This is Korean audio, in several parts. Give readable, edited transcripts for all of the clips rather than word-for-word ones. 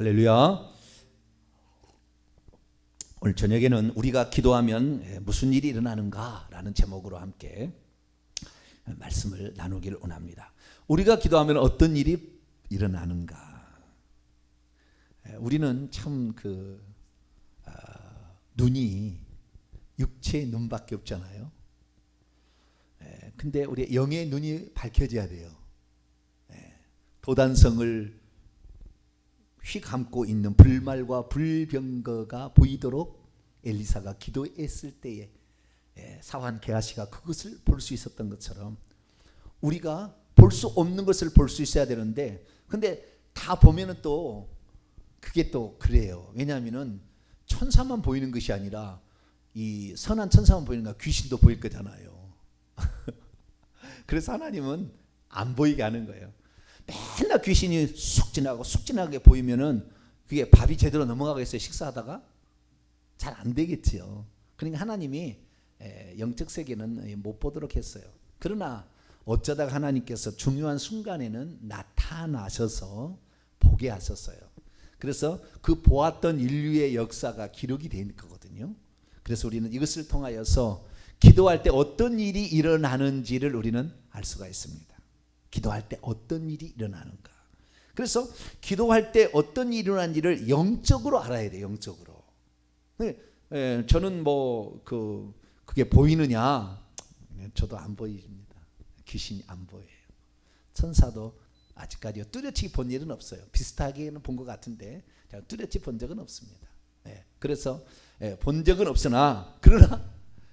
할렐루야. 오늘 저녁에는 우리가 기도하면 무슨 일이 일어나는가라는 제목으로 함께 말씀을 나누기를 원합니다. 우리가 기도하면 어떤 일이 일어나는가? 우리는 참 눈이 육체의 눈밖에 없잖아요. 근데 우리 영의 눈이 밝혀져야 돼요. 도단성을 휘감고 있는 불말과 불병거가 보이도록 엘리사가 기도했을 때에 사환 게하시가 그것을 볼 수 있었던 것처럼 우리가 볼 수 없는 것을 볼 수 있어야 되는데, 근데 다 보면은 또 그게 또 그래요. 왜냐하면은 천사만 보이는 것이 아니라 이 선한 천사만 보이는 거 귀신도 보일 거잖아요. 그래서 하나님은 안 보이게 하는 거예요. 맨날 귀신이 쑥 지나가게 보이면은 그게 밥이 제대로 넘어가겠어요? 식사하다가? 잘 안 되겠지요. 그러니까 하나님이 영적 세계는 못 보도록 했어요. 그러나 어쩌다가 하나님께서 중요한 순간에는 나타나셔서 보게 하셨어요. 그래서 그 보았던 인류의 역사가 기록이 된 거거든요. 그래서 우리는 이것을 통하여서 기도할 때 어떤 일이 일어나는지를 우리는 알 수가 있습니다. 기도할 때 어떤 일이 일어나는가. 그래서 기도할 때 어떤 일이 일어나는지를 영적으로 알아야 돼요. 영적으로. 저는 그게 보이느냐? 저도 안 보입니다. 귀신이 안 보여요. 천사도 아직까지 뚜렷이 본 일은 없어요. 비슷하게는 본 것 같은데 제가 뚜렷이 본 적은 없습니다. 그래서 본 적은 없으나 그러나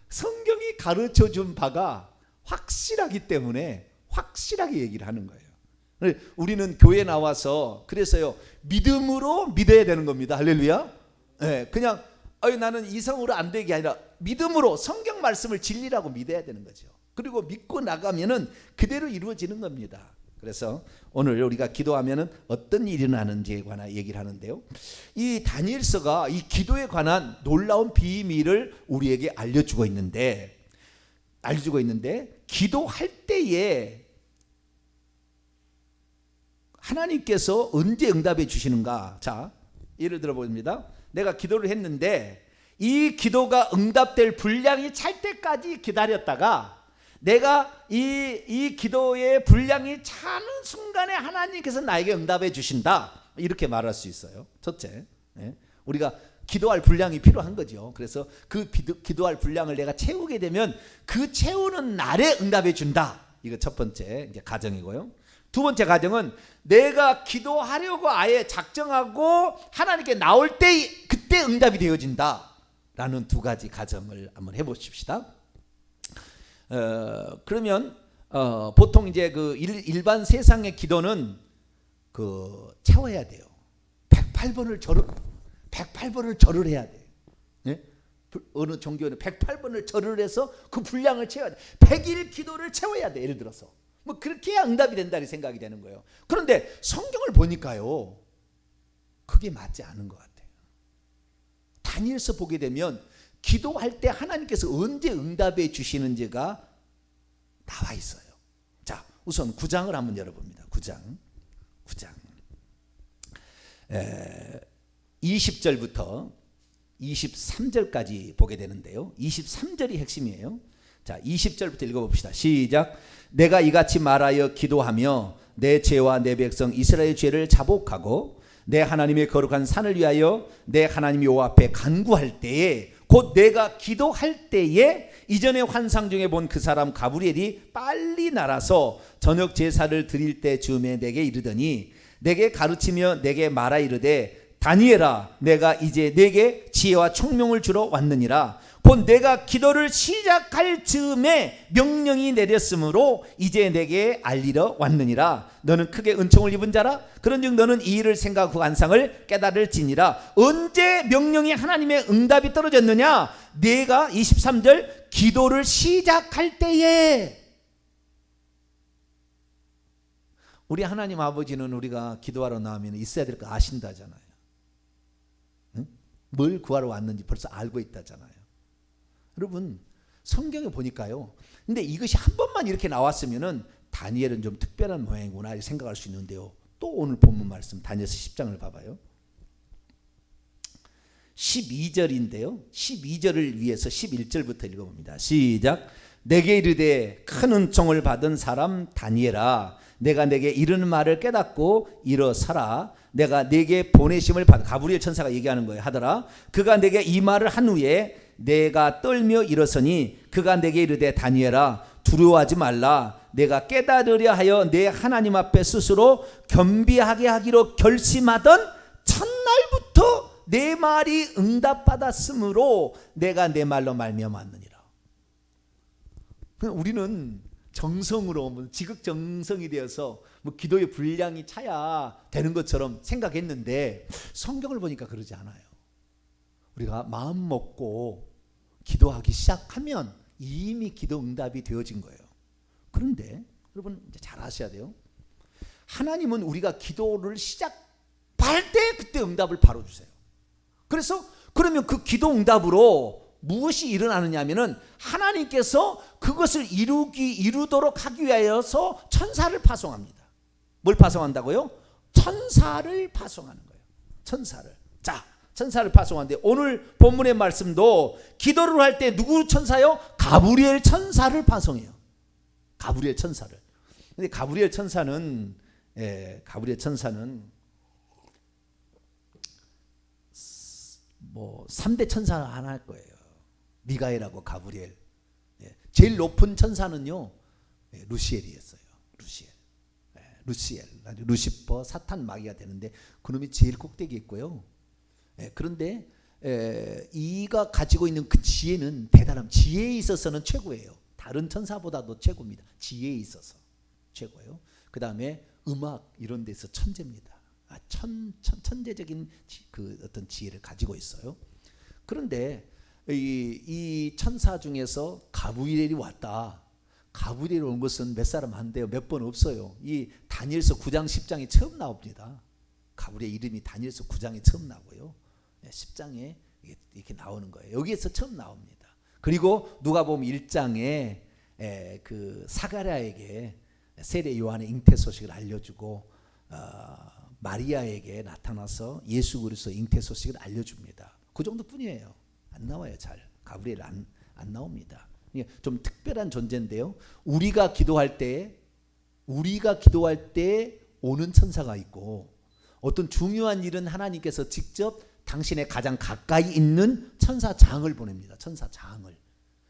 성경이 가르쳐 준 바가 확실하기 때문에 확실하게 얘기를 하는 거예요. 우리는 교회 나와서 그래서요 믿음으로 믿어야 되는 겁니다. 할렐루야. 그냥 나는 이성으로 안 되게 아니라 믿음으로 성경 말씀을 진리라고 믿어야 되는 거죠. 그리고 믿고 나가면은 그대로 이루어지는 겁니다. 그래서 오늘 우리가 기도하면은 어떤 일이 일어나는지에 관한 얘기를 하는데요. 이 다니엘서가 이 기도에 관한 놀라운 비밀을 우리에게 알려주고 있는데 기도할 때에 하나님께서 언제 응답해 주시는가? 자, 예를 들어 봅니다. 내가 기도를 했는데 이 기도가 응답될 분량이 찰 때까지 기다렸다가 내가 이 기도의 분량이 차는 순간에 하나님께서 나에게 응답해 주신다. 이렇게 말할 수 있어요. 첫째, 우리가 기도할 분량이 필요한 거죠. 그래서 그 기도할 분량을 내가 채우게 되면 그 채우는 날에 응답해 준다. 이거 첫 번째 이제 가정이고요. 두 번째 가정은 내가 기도하려고 아예 작정하고 하나님께 나올 때 그때 응답이 되어진다. 라는 두 가지 가정을 한번 해보십시다. 그러면 보통 이제 일반 세상의 기도는 채워야 돼요. 108번을 절을 해야 돼요. 네? 어느 종교는 108번을 절을 해서 그 분량을 채워야 돼. 100일 기도를 채워야 돼. 예를 들어서 그렇게 해야 응답이 된다는 생각이 되는 거예요. 그런데 성경을 보니까요 그게 맞지 않은 것 같아요. 다니엘서 보게 되면 기도할 때 하나님께서 언제 응답해 주시는지가 나와 있어요. 자, 우선 9장을 한번 열어봅니다. 9장 20절부터 23절까지 보게 되는데요. 23절이 핵심이에요. 자, 20절부터 읽어봅시다. 시작. 내가 이같이 말하여 기도하며 내 죄와 내 백성 이스라엘 죄를 자복하고 내 하나님의 거룩한 산을 위하여 내 하나님 여호와 앞에 간구할 때에 곧 내가 기도할 때에 이전의 환상 중에 본 그 사람 가브리엘이 빨리 날아서 저녁 제사를 드릴 때 즈음에 내게 이르더니 내게 가르치며 내게 말하 이르되 다니엘아 내가 이제 내게 지혜와 총명을 주러 왔느니라. 곧 내가 기도를 시작할 즈음에 명령이 내렸으므로 이제 내게 알리러 왔느니라. 너는 크게 은총을 입은 자라. 그런즉 너는 이 일을 생각하고 환상을 깨달을지니라. 언제 명령이 하나님의 응답이 떨어졌느냐? 내가 23절 기도를 시작할 때에. 우리 하나님 아버지는 우리가 기도하러 나오면 있어야 될 거 아신다잖아요. 응? 뭘 구하러 왔는지 벌써 알고 있다잖아요. 여러분 성경에 보니까요. 근데 이것이 한 번만 이렇게 나왔으면은 다니엘은 좀 특별한 모양이구나 생각할 수 있는데요. 또 오늘 본문 말씀 다니엘서 10장을 봐봐요. 12절인데요. 12절을 위해서 11절부터 읽어봅니다. 시작. 내게 이르되 큰 은총을 받은 사람 다니엘아, 내가 내게 이르는 말을 깨닫고 일어서라. 내가 내게 보내심을 받, 가브리엘 천사가 얘기하는 거예요. 하더라. 그가 내게 이 말을 한 후에 내가 떨며 일어서니 그가 내게 이르되 다니엘아, 두려워하지 말라. 내가 깨달으려 하여 내 하나님 앞에 스스로 겸비하게 하기로 결심하던 첫날부터 내 말이 응답받았으므로 내가 내 말로 말미암았느니라. 우리는 정성으로 지극정성이 되어서 기도의 분량이 차야 되는 것처럼 생각했는데 성경을 보니까 그러지 않아요. 우리가 마음 먹고 기도하기 시작하면 이미 기도 응답이 되어진 거예요. 그런데 여러분 이제 잘 아셔야 돼요. 하나님은 우리가 기도를 시작할 때 그때 응답을 바로 주세요. 그래서 그러면 그 기도 응답으로 무엇이 일어나느냐 하면은 하나님께서 그것을 이루도록 하기 위하여서 천사를 파송합니다. 뭘 파송한다고요? 천사를 파송하는 거예요. 천사를. 자, 천사를 파송하는데 오늘 본문의 말씀도 기도를 할 때 누구 천사요? 가브리엘 천사를 파송해요. 가브리엘 천사를. 근데 가브리엘 천사는 3대 천사 하나 할 거예요. 미가엘하고 가브리엘. 제일 높은 천사는요, 루시엘이었어요. 루시엘. 루시퍼, 사탄, 마귀가 되는데 그놈이 제일 꼭대기에 있고요. 그런데 이가 가지고 있는 그 지혜는 대단함. 지혜에 있어서는 최고예요. 다른 천사보다도 최고입니다. 지혜에 있어서 최고예요. 그 다음에 음악 이런 데서 천재입니다. 천재적인 그 어떤 지혜를 가지고 있어요. 그런데 이 천사 중에서 가브리엘이 왔다. 가브리엘이 온 것은 몇 사람 안 돼요. 몇 번 없어요. 이 다니엘서 9장 10장이 처음 나옵니다. 가브리엘 이름이 다니엘서 9장에 처음 나고요. 10장에 이렇게 나오는 거예요. 여기에서 처음 나옵니다. 그리고 누가복음 1장에 그 사가랴에게 세례 요한의 잉태 소식을 알려주고 마리아에게 나타나서 예수 그리스도 잉태 소식을 알려줍니다. 그 정도뿐이에요. 안 나와요. 잘 가브리엘 안 나옵니다. 좀 특별한 존재인데요. 우리가 기도할 때 오는 천사가 있고 어떤 중요한 일은 하나님께서 직접 당신의 가장 가까이 있는 천사장을 보냅니다. 천사장을.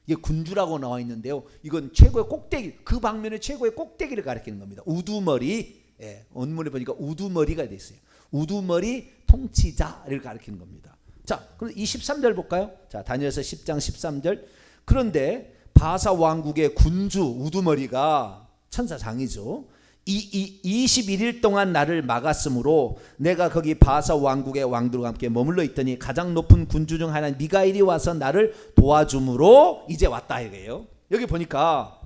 이게 군주라고 나와 있는데요. 이건 최고의 꼭대기, 그 방면의 최고의 꼭대기를 가리키는 겁니다. 우두머리, 원문에 보니까 우두머리가 돼 있어요. 우두머리 통치자를 가리키는 겁니다. 자, 그럼 23절 볼까요? 자, 다니엘서 10장 13절. 그런데 바사 왕국의 군주 우두머리가 천사장이죠. 21일 동안 나를 막았으므로 내가 거기 바사 왕국의 왕들과 함께 머물러 있더니 가장 높은 군주 중 하나인 미가엘이 와서 나를 도와줌으로 이제 왔다 이거예요. 여기 보니까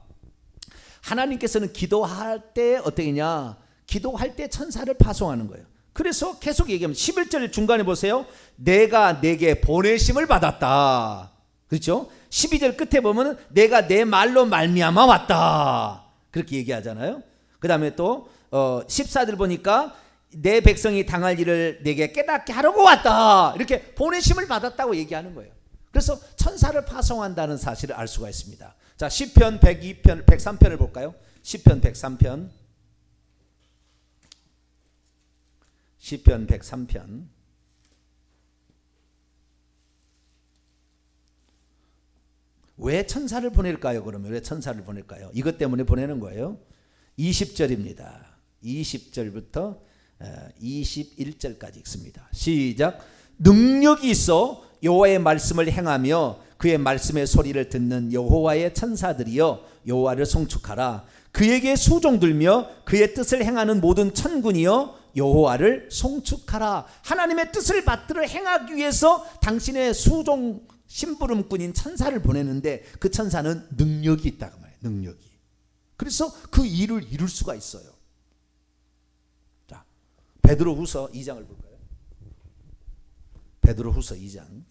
하나님께서는 기도할 때 어떻게냐? 기도할 때 천사를 파송하는 거예요. 그래서 계속 얘기하면 11절 중간에 보세요. 내가 내게 보내심을 받았다. 그렇죠? 12절 끝에 보면 내가 내 말로 말미암아 왔다. 그렇게 얘기하잖아요. 그 다음에 또 14절 보니까 내 백성이 당할 일을 내게 깨닫게 하려고 왔다. 이렇게 보내심을 받았다고 얘기하는 거예요. 그래서 천사를 파송한다는 사실을 알 수가 있습니다. 자, 시편 102편, 103편을 볼까요? 시편 103편. 시편 103편. 왜 천사를 보낼까요? 그러면 왜 천사를 보낼까요? 이것 때문에 보내는 거예요. 20절입니다. 20절부터 21절까지 읽습니다. 시작. 능력이 있어 여호와의 말씀을 행하며 그의 말씀의 소리를 듣는 여호와의 천사들이여 여호와를 송축하라. 그에게 수종들며 그의 뜻을 행하는 모든 천군이여 여호와를 송축하라. 하나님의 뜻을 받들어 행하기 위해서 당신의 수종 심부름꾼인 천사를 보내는데 그 천사는 능력이 있다고 말해요. 능력이. 그래서 그 일을 이룰 수가 있어요. 자, 베드로후서 2장을 볼까요? 베드로후서 2장.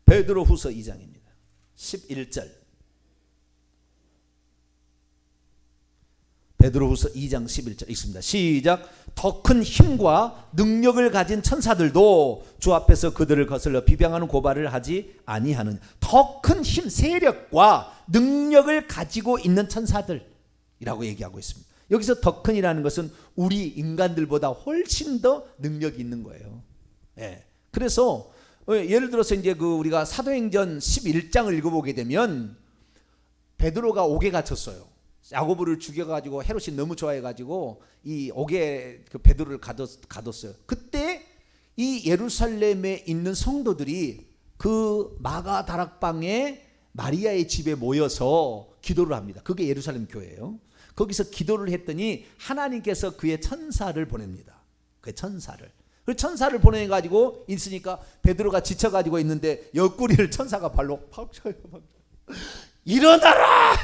베드로후서 2장입니다. 11절. 베드로후서 2장 11절 읽습니다. 시작. 더 큰 힘과 능력을 가진 천사들도 주 앞에서 그들을 거슬러 비방하는 고발을 하지 아니하느냐. 더 큰 힘, 세력과 능력을 가지고 있는 천사들이라고 얘기하고 있습니다. 여기서 더 큰이라는 것은 우리 인간들보다 훨씬 더 능력이 있는 거예요. 예. 그래서 예를 들어서 이제 우리가 사도행전 11장을 읽어보게 되면 베드로가 옥에 갇혔어요. 야고보를 죽여가지고 헤롯이 너무 좋아해가지고 이 옥에 베드로를 가뒀어요. 그때 이 예루살렘에 있는 성도들이 그 마가 다락방에 마리아의 집에 모여서 기도를 합니다. 그게 예루살렘 교회예요. 거기서 기도를 했더니 하나님께서 그의 천사를 보냅니다. 그의 천사를. 그 천사를 보내가지고 있으니까 베드로가 지쳐가지고 있는데 옆구리를 천사가 발로 팍 쳐요. 일어나라!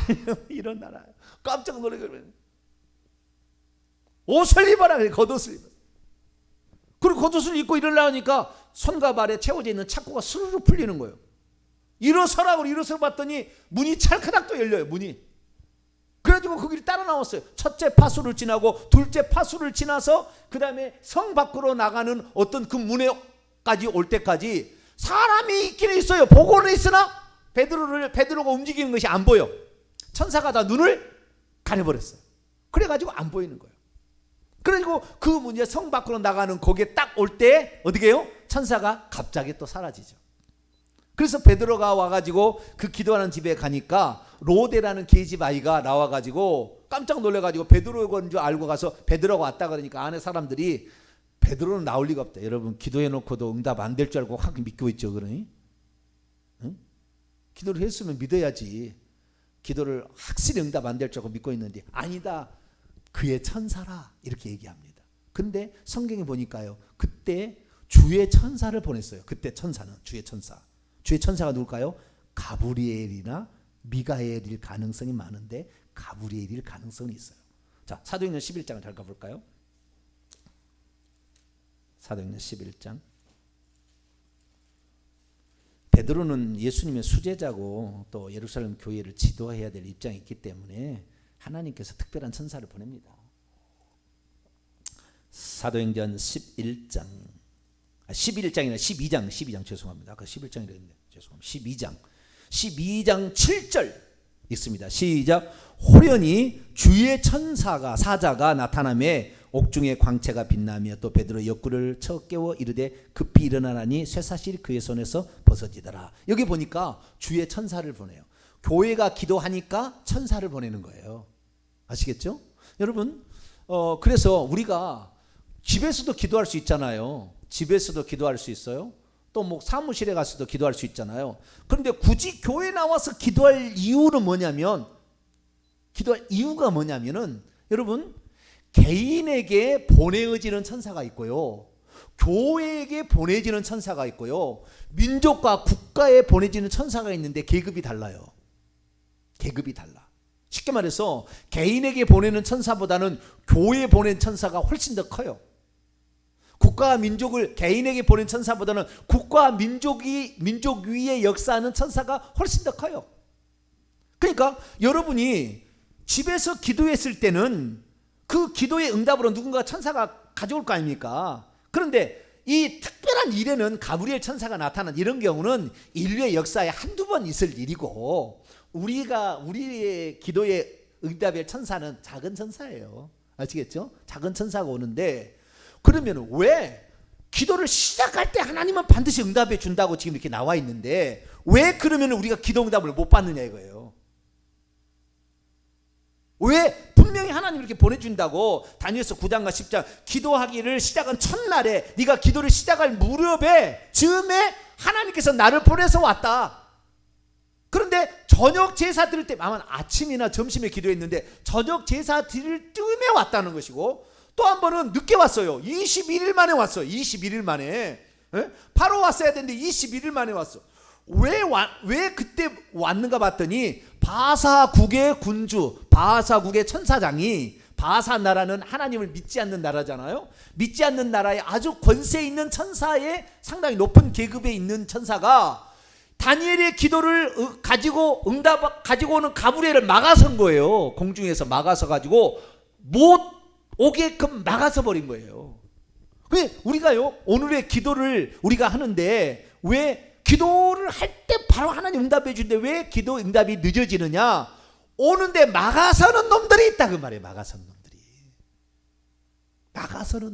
일어나라! 깜짝 놀라게 옷을 입어라! 겉옷을 입어. 그리고 겉옷을 입고 일어나니까 손과 발에 채워져 있는 착고가 스르르 풀리는 거예요. 일어서라고 일어서 봤더니 문이 찰크닥 또 열려요. 문이. 그래가지고 거기를 따라 나왔어요. 첫째 파수를 지나고 둘째 파수를 지나서 그 다음에 성 밖으로 나가는 어떤 그 문에까지 올 때까지 사람이 있기는 있어요. 보고는 있으나 베드로가 움직이는 것이 안 보여. 천사가 다 눈을 가려버렸어요. 그래가지고 안 보이는 거예요. 그래가지고 그 문제 성 밖으로 나가는 거기에 딱 올 때 어떻게 해요? 천사가 갑자기 또 사라지죠. 그래서 베드로가 와가지고 그 기도하는 집에 가니까 로데라는 계집 아이가 나와가지고 깜짝 놀래가지고 베드로인 줄 알고 가서 베드로가 왔다 그러니까 안에 사람들이 베드로는 나올 리가 없다. 여러분 기도해놓고도 응답 안 될 줄 알고 확 믿고 있죠. 그러니? 응? 기도를 했으면 믿어야지. 기도를 확실히 응답 안 될 줄 알고 믿고 있는데 아니다. 그의 천사라 이렇게 얘기합니다. 근데 성경에 보니까요. 그때 주의 천사를 보냈어요. 그때 천사는 주의 천사. 주의 천사가 누굴까요? 가브리엘이나 미가엘일 가능성이 많은데 가브리엘일 가능성이 있어요. 자, 사도행전 11장을 잘 가볼까요? 사도행전 11장. 베드로는 예수님의 수제자고 또 예루살렘 교회를 지도해야 될 입장이 있기 때문에 하나님께서 특별한 천사를 보냅니다. 사도행전 11장 11장이나 12장 죄송합니다. 아까 11장이라 했는데 죄송합니다. 12장 7절 있습니다. 시작. 호련히 주의 천사가 사자가 나타나매 옥중에 광채가 빛나며 또 베드로 옆구리를 쳐 깨워 이르되 급히 일어나라니 쇠사실이 그의 손에서 벗어지더라. 여기 보니까 주의 천사를 보내요. 교회가 기도하니까 천사를 보내는 거예요. 아시겠죠? 여러분 그래서 우리가 집에서도 기도할 수 있잖아요. 집에서도 기도할 수 있어요. 또 뭐 사무실에 가서도 기도할 수 있잖아요. 그런데 굳이 교회 나와서 기도할 이유는 뭐냐면 기도할 이유가 뭐냐면은 여러분 개인에게 보내어지는 천사가 있고요. 교회에게 보내지는 천사가 있고요. 민족과 국가에 보내지는 천사가 있는데 계급이 달라요. 계급이 달라. 쉽게 말해서 개인에게 보내는 천사보다는 교회에 보낸 천사가 훨씬 더 커요. 국가와 민족을 개인에게 보낸 천사보다는 국가와 민족 위에 역사하는 천사가 훨씬 더 커요. 그러니까 여러분이 집에서 기도했을 때는 그 기도의 응답으로 누군가 천사가 가져올 거 아닙니까? 그런데 이 특별한 일에는 가브리엘 천사가 나타난 이런 경우는 인류의 역사에 한두 번 있을 일이고 우리의 기도의 응답의 천사는 작은 천사예요. 아시겠죠? 작은 천사가 오는데 그러면 왜 기도를 시작할 때 하나님은 반드시 응답해 준다고 지금 이렇게 나와 있는데 왜 그러면 우리가 기도 응답을 못 받느냐 이거예요. 왜 분명히 하나님 이렇게 보내준다고 다니엘서 9장과 10장 기도하기를 시작한 첫날에 네가 기도를 시작할 무렵에 즈음에 하나님께서 나를 보내서 왔다. 그런데 저녁 제사 드릴 때 아마 아침이나 점심에 기도했는데 저녁 제사 드릴 쯤에 왔다는 것이고 또 한 번은 늦게 왔어요. 21일 만에 왔어요. 21일 만에. 바로 왔어야 되는데 21일 만에 왔어. 왜 그때 왔는가 봤더니 바사국의 군주, 바사국의 천사장이 바사 나라는 하나님을 믿지 않는 나라잖아요. 믿지 않는 나라에 아주 권세 있는 천사의 상당히 높은 계급에 있는 천사가 다니엘의 기도를 가지고 오는 가브리엘을 막아선 거예요. 공중에서 막아서 가지고 못 오게끔 막아서 버린 거예요. 왜 우리가요 오늘의 기도를 우리가 하는데 왜 기도를 할 때 바로 하나님 응답해 주는데 왜 기도 응답이 늦어지느냐? 오는데 막아서는 놈들이 있다 그 말이에요. 막아서는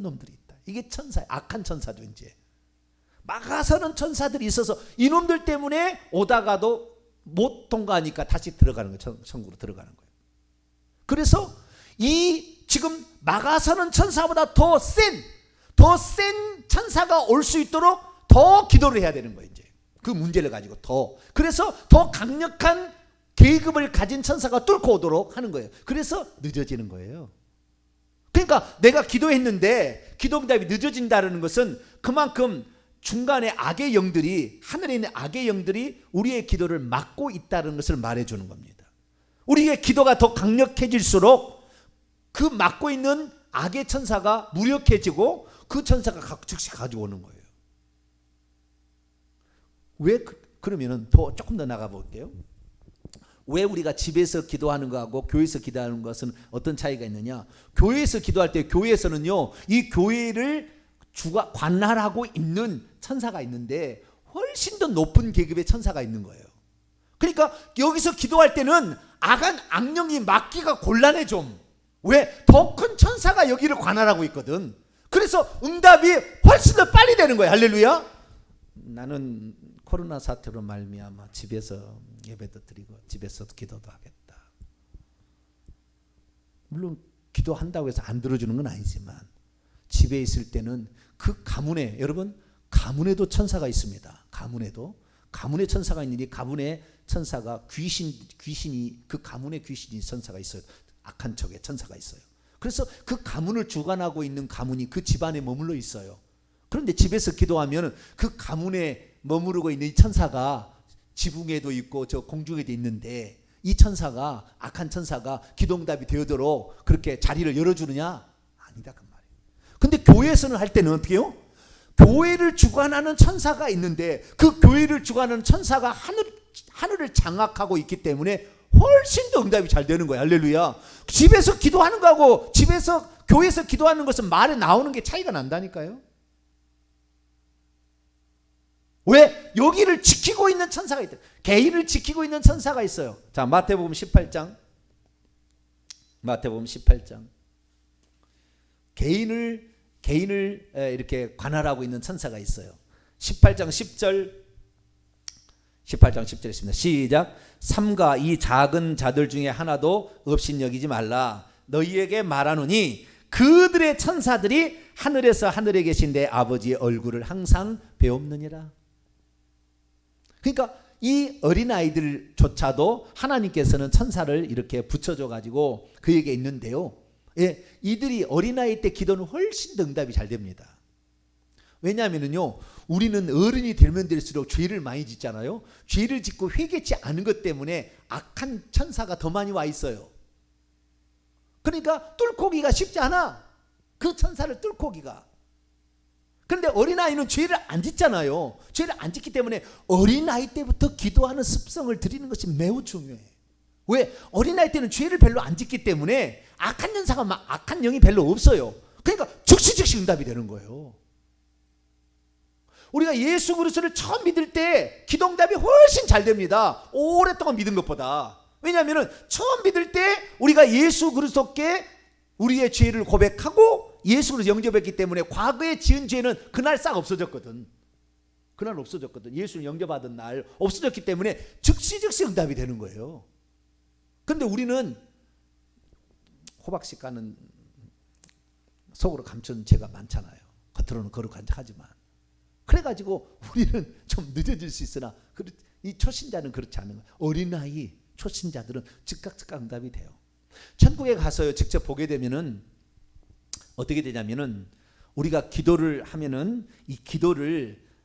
놈들이 있다. 이게 천사, 악한 천사죠. 이제 막아서는 천사들이 있어서 이놈들 때문에 오다가도 못 통과하니까 다시 들어가는 거예요. 천국으로 들어가는 거예요. 그래서 이 지금 막아서는 천사보다 더 센 천사가 올 수 있도록 더 기도를 해야 되는 거예요. 이제 그 문제를 가지고 그래서 더 강력한 계급을 가진 천사가 뚫고 오도록 하는 거예요. 그래서 늦어지는 거예요. 그러니까 내가 기도했는데 기도 응답이 늦어진다는 것은 그만큼 중간에 악의 영들이 하늘에 있는 악의 영들이 우리의 기도를 막고 있다는 것을 말해주는 겁니다. 우리의 기도가 더 강력해질수록 그 막고 있는 악의 천사가 무력해지고 그 천사가 즉시 가지고 오는 거예요. 왜 그러면은 조금 더 나가 볼게요. 왜 우리가 집에서 기도하는 것하고 교회에서 기도하는 것은 어떤 차이가 있느냐? 교회에서 기도할 때 교회에서는요 이 교회를 관할하고 있는 천사가 있는데 훨씬 더 높은 계급의 천사가 있는 거예요. 그러니까 여기서 기도할 때는 악령이 막기가 곤란해 좀. 왜? 더 큰 천사가 여기를 관할하고 있거든. 그래서 응답이 훨씬 더 빨리 되는 거예요. 할렐루야. 나는 코로나 사태로 말미암아 집에서 예배도 드리고 집에서도 기도도 하겠다. 물론 기도한다고 해서 안 들어주는 건 아니지만 집에 있을 때는 그 가문에 여러분 가문에도 천사가 있습니다. 가문에 천사가 있는데 가문에 천사가 귀신이 그 가문에 귀신이 천사가 있어요. 악한 척의 천사가 있어요. 그래서 그 가문을 주관하고 있는 가문이 그 집안에 머물러 있어요. 그런데 집에서 기도하면 그 가문에 머무르고 있는 이 천사가 지붕에도 있고 저 공중에도 있는데 이 천사가 악한 천사가 기도응답이 되도록 그렇게 자리를 열어주느냐? 아니다 그 말이에요. 근데 교회에서는 할 때는 어떻게 해요? 교회를 주관하는 천사가 있는데 그 교회를 주관하는 천사가 하늘을 장악하고 있기 때문에 훨씬 더 응답이 잘 되는 거예요. 할렐루야. 집에서 기도하는 거하고 교회에서 기도하는 것은 말에 나오는 게 차이가 난다니까요. 왜? 여기를 지키고 있는 천사가 있다. 개인을 지키고 있는 천사가 있어요. 자, 마태복음 18장. 개인을 이렇게 관할하고 있는 천사가 있어요. 18장 10절 있습니다. 시작. 삼가 이 작은 자들 중에 하나도 업신여기지 말라. 너희에게 말하노니 그들의 천사들이 하늘에서 하늘에 계신 내 아버지의 얼굴을 항상 배옵느니라. 그러니까 이 어린아이들조차도 하나님께서는 천사를 이렇게 붙여줘 가지고 그에게 있는데요. 예, 이들이 어린아이 때 기도는 훨씬 더 응답이 잘 됩니다. 왜냐하면요, 우리는 어른이 되면 될수록 죄를 많이 짓잖아요. 죄를 짓고 회개치 않은 것 때문에 악한 천사가 더 많이 와 있어요. 그러니까 뚫고 오기가 쉽지 않아. 그 천사를 뚫고 오기가. 그런데 어린아이는 죄를 안 짓잖아요. 죄를 안 짓기 때문에 어린아이 때부터 기도하는 습성을 들이는 것이 매우 중요해. 왜? 어린아이 때는 죄를 별로 안 짓기 때문에 악한 영이 별로 없어요. 그러니까 즉시 응답이 되는 거예요. 우리가 예수 그리스도를 처음 믿을 때 기도 응답이 훨씬 잘 됩니다. 오랫동안 믿은 것보다. 왜냐하면 처음 믿을 때 우리가 예수 그리스도께 우리의 죄를 고백하고 예수 그리스도 영접했기 때문에 과거에 지은 죄는 그날 싹 없어졌거든. 그날 없어졌거든. 예수를 영접받은 날 없어졌기 때문에 즉시 응답이 되는 거예요. 그런데 우리는 호박씨 까는 속으로 감춘 죄가 많잖아요. 겉으로는 거룩한 척하지만. 그래가지고 우리는 좀 늦어질 수 있으나 이 초신자는 그렇지 않은 거예요. 어린아이 초신자들은 즉각 응답이 돼요. 천국에 가서요 직접 보게 되면은 어떻게 되냐면은 우리가 기도를 하면은 이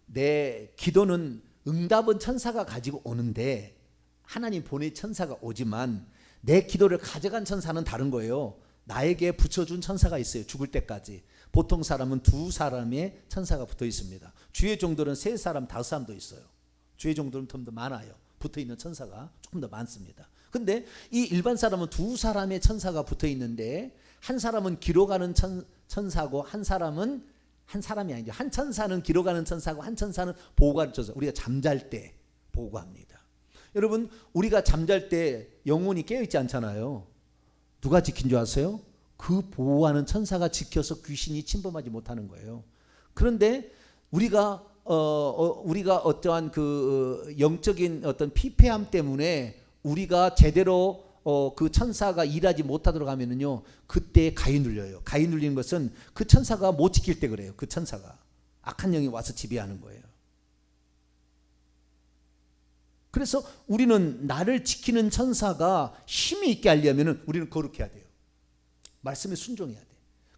내 기도는 응답은 천사가 가지고 오는데 하나님 보낸 천사가 오지만 내 기도를 가져간 천사는 다른 거예요. 나에게 붙여준 천사가 있어요. 죽을 때까지. 보통 사람은 2사람의 천사가 붙어 있습니다. 주의 종들은 3사람, 5사람도 있어요. 주의 종들은 좀 더 많아요. 붙어 있는 천사가 조금 더 많습니다. 근데 이 일반 사람은 2사람의 천사가 붙어 있는데 한 사람은 기록하는 천사고 한 사람이 아니죠. 한 천사는 기록하는 천사고 한 천사는 보호하는 천사. 우리가 잠잘 때 보호합니다. 여러분, 우리가 잠잘 때 영혼이 깨어있지 않잖아요. 누가 지킨 줄 아세요? 그 보호하는 천사가 지켜서 귀신이 침범하지 못하는 거예요. 그런데 우리가 어떠한 그 영적인 어떤 피폐함 때문에 우리가 제대로 그 천사가 일하지 못하도록 하면은요, 그때 가위 눌려요. 가위 눌리는 것은 그 천사가 못 지킬 때 그래요. 그 천사가 악한 영이 와서 지배하는 거예요. 그래서 우리는 나를 지키는 천사가 힘이 있게 하려면은 우리는 거룩해야 돼요. 말씀에 순종해야 돼.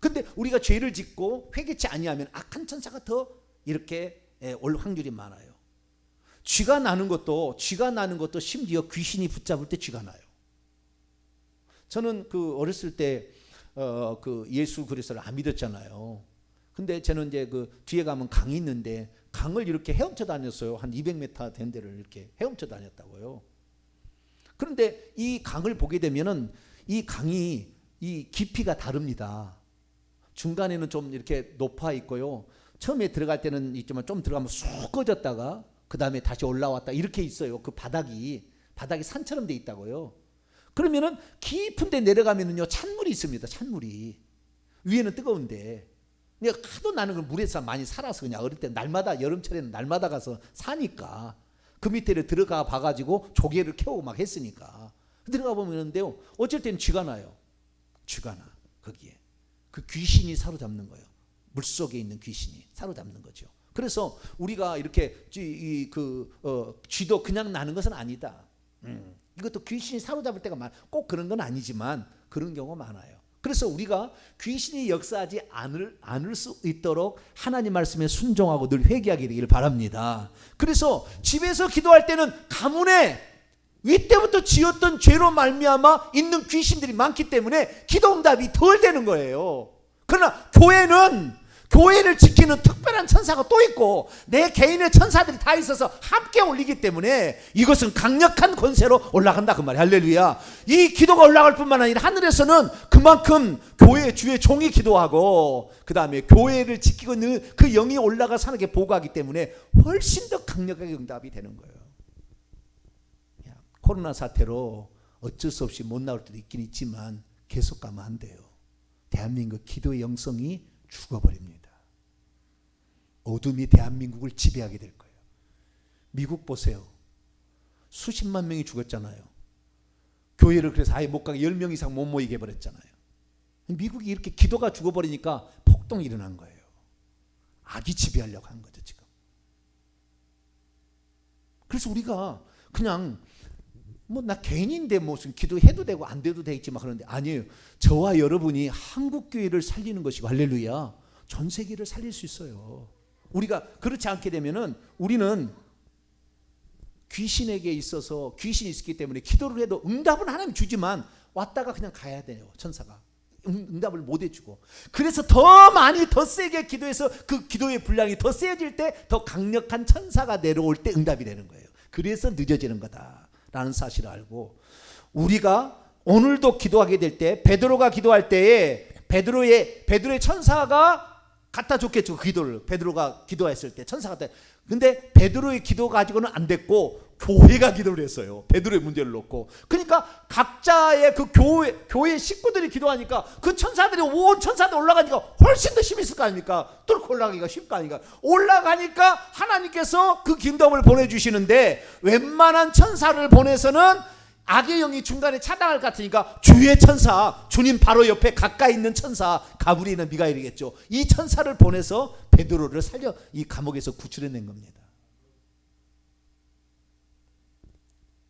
근데 우리가 죄를 짓고 회개치 아니하면 악한 천사가 더 이렇게 올 확률이 많아요. 쥐가 나는 것도 심지어 귀신이 붙잡을 때 쥐가 나요. 저는 그 어렸을 때 그 예수 그리스도를 안 믿었잖아요. 근데 저는 이제 그 뒤에 가면 강이 있는데 강을 이렇게 헤엄쳐 다녔어요. 한 200m 된 데를 이렇게 헤엄쳐 다녔다고요. 그런데 이 강을 보게 되면은 이 강이 이 깊이가 다릅니다. 중간에는 좀 이렇게 높아 있고요. 처음에 들어갈 때는 있지만 좀 들어가면 쑥 꺼졌다가 그 다음에 다시 올라왔다 이렇게 있어요. 그 바닥이 산처럼 돼 있다고요. 그러면은 깊은 데 내려가면은요, 찬물이 있습니다. 찬물이 위에는 뜨거운데 내가 하도 나는 그 물에서 많이 살아서 그냥 어릴 때 날마다 여름철에는 날마다 가서 사니까 그 밑에를 들어가 봐가지고 조개를 캐오고 막 했으니까 들어가 보면은데요, 어쩔 때는 쥐가 나요. 쥐가 나 거기에 그 귀신이 사로잡는 거예요. 물 속에 있는 귀신이 사로잡는 거죠. 그래서 우리가 이렇게 쥐도 그냥 나는 것은 아니다. 이것도 귀신이 사로잡을 때가 많아. 꼭 그런 건 아니지만 그런 경우가 많아요. 그래서 우리가 귀신이 역사하지 않을 수 있도록 하나님 말씀에 순종하고 늘 회개하게 되기를 바랍니다. 그래서 집에서 기도할 때는 가문에 이때부터 지었던 죄로 말미암아 있는 귀신들이 많기 때문에 기도 응답이 덜 되는 거예요. 그러나 교회를 지키는 특별한 천사가 또 있고 내 개인의 천사들이 다 있어서 함께 올리기 때문에 이것은 강력한 권세로 올라간다 그 말이야. 할렐루야. 이 기도가 올라갈 뿐만 아니라 하늘에서는 그만큼 교회 주의 종이 기도하고 그 다음에 교회를 지키고 있는 그 영이 올라가 산에게 보고하기 때문에 훨씬 더 강력하게 응답이 되는 거예요. 코로나 사태로 어쩔 수 없이 못 나올 때도 있긴 있지만 계속 가면 안 돼요. 대한민국 기도의 영성이 죽어버립니다. 어둠이 대한민국을 지배하게 될 거예요. 미국 보세요. 수십만 명이 죽었잖아요. 교회를 그래서 아예 못 가게 10명 이상 못 모이게 해버렸잖아요. 미국이 이렇게 기도가 죽어버리니까 폭동이 일어난 거예요. 악이 지배하려고 한 거죠 지금. 그래서 우리가 그냥 나 개인인데 무슨 기도해도 되고 안 돼도 되겠지 막 그러는데 아니에요. 저와 여러분이 한국 교회를 살리는 것이고 할렐루야. 전 세계를 살릴 수 있어요. 우리가 그렇지 않게 되면은 우리는 귀신에게 있어서 귀신이 있기 때문에 기도를 해도 응답은 하나님 주지만 왔다가 그냥 가야 돼요. 천사가 응답을 못 해주고. 그래서 더 많이 더 세게 기도해서 그 기도의 분량이 더 세질 때 더 강력한 천사가 내려올 때 응답이 되는 거예요. 그래서 늦어지는 거다 라는 사실을 알고 우리가 오늘도 기도하게 될 때 베드로가 기도할 때에 베드로의 천사가 갖다 줬겠죠. 그 기도를 베드로가 기도했을 때 천사가 갖다. 근데 베드로의 기도 가지고는 안 됐고 교회가 기도를 했어요. 베드로의 문제를 놓고. 그러니까 각자의 그 교회 식구들이 기도하니까 그 천사들이 온 천사들 올라가니까 훨씬 더 힘이 있을 거 아닙니까? 뚫고 올라가기가 쉽을 거 아닙니까? 올라가니까 하나님께서 그 기름을 보내주시는데 웬만한 천사를 보내서는 악의 영이 중간에 차단할 것 같으니까 주의 천사, 주님 바로 옆에 가까이 있는 천사 가브리엘이나 미가엘이겠죠. 이 천사를 보내서 베드로를 살려 이 감옥에서 구출해낸 겁니다.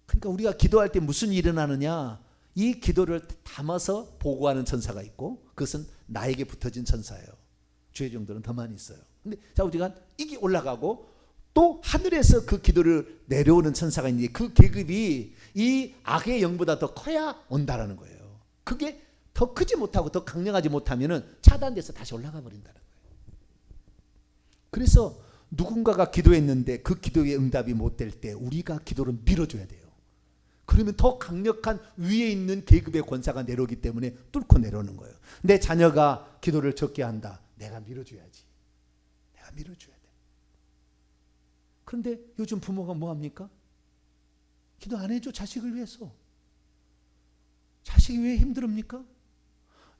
그러니까 우리가 기도할 때 무슨 일이 일어나느냐, 이 기도를 담아서 보고하는 천사가 있고 그것은 나에게 붙어진 천사예요. 주의 종들은 더 많이 있어요. 근데 자 우리가 이게 올라가고 또 하늘에서 그 기도를 내려오는 천사가 있는데 그 계급이 이 악의 영보다 더 커야 온다라는 거예요. 그게 더 크지 못하고 더 강력하지 못하면은 차단돼서 다시 올라가 버린다는 거예요. 그래서 누군가가 기도했는데 그 기도의 응답이 못 될 때 우리가 기도를 밀어줘야 돼요. 그러면 더 강력한 위에 있는 계급의 권사가 내려오기 때문에 뚫고 내려오는 거예요. 내 자녀가 기도를 적게 한다. 내가 밀어줘야지. 내가 밀어줘야 돼. 그런데 요즘 부모가 뭐합니까? 기도 안 해줘. 자식을 위해서. 자식이 왜 힘듭니까?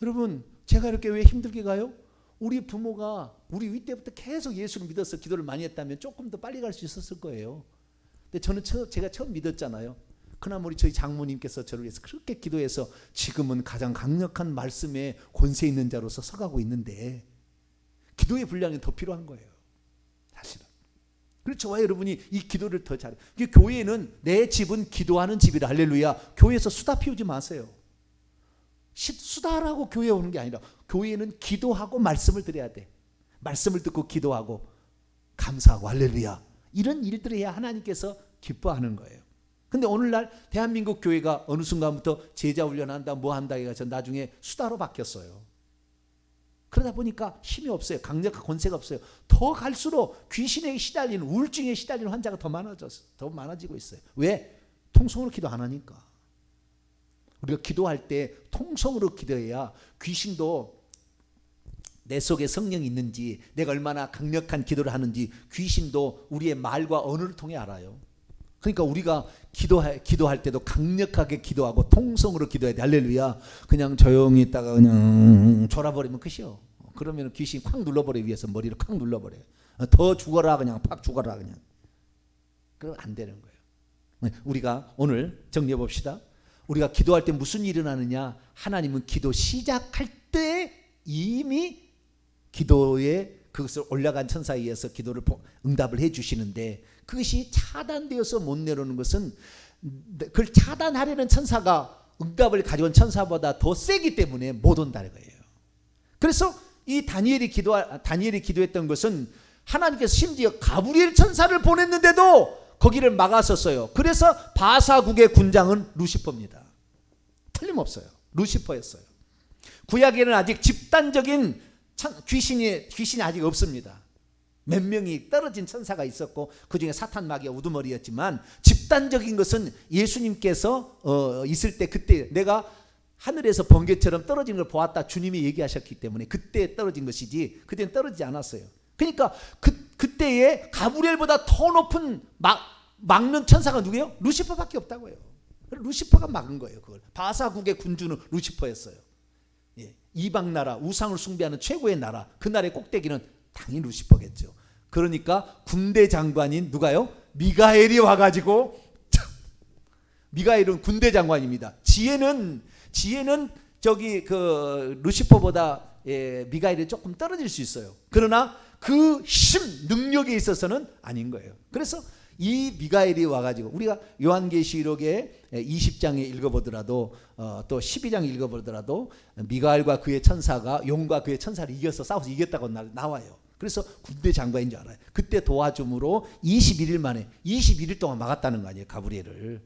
여러분, 제가 이렇게 왜 힘들게 가요? 우리 부모가 우리 위 때부터 계속 예수를 믿어서 기도를 많이 했다면 조금 더 빨리 갈 수 있었을 거예요. 근데 저는 제가 처음 믿었잖아요. 그나마 우리 저희 장모님께서 저를 위해서 그렇게 기도해서 지금은 가장 강력한 말씀에 권세 있는 자로서 서가고 있는데, 기도의 분량이 더 필요한 거예요. 사실은. 그래서 저와 여러분이 이 기도를 더 잘해요. 교회는 내 집은 기도하는 집이라. 할렐루야. 교회에서 수다 피우지 마세요. 수다라고 교회에 오는 게 아니라 교회는 기도하고 말씀을 드려야 돼. 말씀을 듣고 기도하고 감사하고 할렐루야. 이런 일들을 해야 하나님께서 기뻐하는 거예요. 근데 오늘날 대한민국 교회가 어느 순간부터 제자 훈련한다 뭐 한다 해서 나중에 수다로 바뀌었어요. 그러다 보니까 힘이 없어요. 강력한 권세가 없어요. 더 갈수록 귀신에 시달리는, 우울증에 시달리는 환자가 더 많아지고 있어요. 왜? 통성으로 기도 안 하니까. 우리가 기도할 때 통성으로 기도해야 귀신도 내 속에 성령이 있는지, 내가 얼마나 강력한 기도를 하는지 귀신도 우리의 말과 언어를 통해 알아요. 그러니까 우리가 기도할 때도 강력하게 기도하고 통성으로 기도해야 돼. 할렐루야. 그냥 조용히 있다가 그냥 졸아버리면 끝이요. 그러면 귀신이 콱 눌러버려. 위에서 머리를 콱 눌러버려요. 더 죽어라, 그냥 팍 죽어라 그냥. 그럼 안 되는 거예요. 우리가 오늘 정리해 봅시다. 우리가 기도할 때 무슨 일이 일어나느냐? 하나님은 기도 시작할 때 이미 기도에 그것을 올라간 천사에 의해서 기도를 응답을 해 주시는데, 그것이 차단되어서 못 내려오는 것은 그걸 차단하려는 천사가 응답을 가져온 천사보다 더 세기 때문에 못 온다는 거예요. 그래서 이 다니엘이 기도했던 것은 하나님께서 심지어 가브리엘 천사를 보냈는데도 거기를 막았었어요. 그래서 바사국의 군장은 루시퍼입니다. 틀림없어요. 루시퍼였어요. 구약에는 아직 집단적인 귀신이 아직 없습니다. 몇 명이 떨어진 천사가 있었고 그중에 사탄 마귀가 우두머리였지만, 집단적인 것은 예수님께서 있을 때, 그때 내가 하늘에서 번개처럼 떨어진 걸 보았다 주님이 얘기하셨기 때문에 그때 떨어진 것이지 그때는 떨어지지 않았어요. 그러니까 그때에 가브리엘보다 더 높은 막는 천사가 누구예요? 루시퍼밖에 없다고요. 루시퍼가 막은 거예요. 그걸. 바사국의 군주는 루시퍼였어요. 예. 이방 나라, 우상을 숭배하는 최고의 나라, 그 나라의 꼭대기는 당연히 루시퍼겠죠. 그러니까 군대 장관인 누가요? 미가엘이 와가지고, 미가엘은 군대 장관입니다. 지혜는 저기 그 루시퍼보다 미가엘이 조금 떨어질 수 있어요. 그러나 그 능력에 있어서는 아닌 거예요. 그래서 이 미가엘이 와가지고, 우리가 요한계시록에 20장에 읽어보더라도 또 12장 읽어보더라도 미가엘과 그의 천사가 용과 그의 천사를 이겨서 싸워서 이겼다고 나와요. 그래서 군대 장관인 줄 알아요. 그때 도와줌으로 21일 만에 21일 동안 막았다는 거 아니에요, 가브리엘을.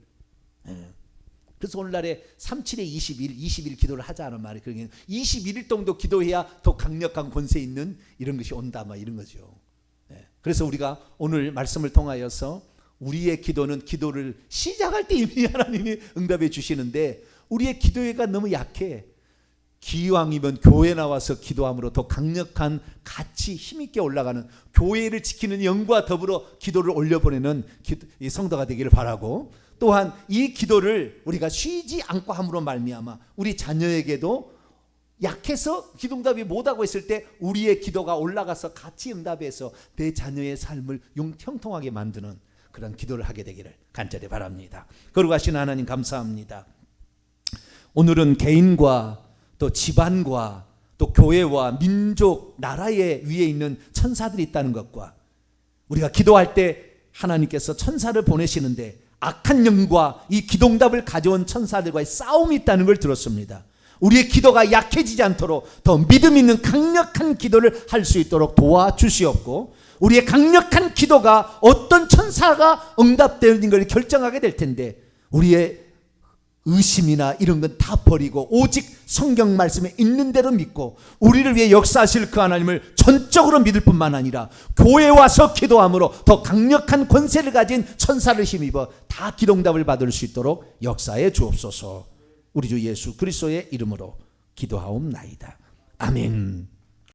그래서 오늘날에 37에 20일 기도를 하자는 말이, 그러니까 21일 정도 기도해야 더 강력한 권세 있는 이런 것이 온다, 막 이런 거죠. 그래서 우리가 오늘 말씀을 통하여서 우리의 기도는 기도를 시작할 때 이미 하나님이 응답해 주시는데, 우리의 기도회가 너무 약해. 기왕이면 교회 나와서 기도함으로 더 강력한 같이 힘있게 올라가는, 교회를 지키는 영과 더불어 기도를 올려보내는 성도가 되기를 바라고, 또한 이 기도를 우리가 쉬지 않고 함으로 말미암아 우리 자녀에게도 약해서 기도응답이 못하고 있을 때 우리의 기도가 올라가서 같이 응답해서 내 자녀의 삶을 형통하게 만드는 그런 기도를 하게 되기를 간절히 바랍니다. 거룩하신 하나님 감사합니다. 오늘은 개인과 또 집안과 또 교회와 민족, 나라의 위에 있는 천사들이 있다는 것과, 우리가 기도할 때 하나님께서 천사를 보내시는데 악한 영과 이 기도응답을 가져온 천사들과의 싸움이 있다는 걸 들었습니다. 우리의 기도가 약해지지 않도록 더 믿음 있는 강력한 기도를 할 수 있도록 도와주시옵고, 우리의 강력한 기도가 어떤 천사가 응답되는 걸 결정하게 될 텐데, 우리의 의심이나 이런 건 다 버리고 오직 성경 말씀에 있는 대로 믿고 우리를 위해 역사하실 그 하나님을 전적으로 믿을 뿐만 아니라 교회에 와서 기도함으로 더 강력한 권세를 가진 천사를 힘입어 다 기도응답을 받을 수 있도록 역사해 주옵소서. 우리 주 예수 그리스도의 이름으로 기도하옵나이다. 아멘.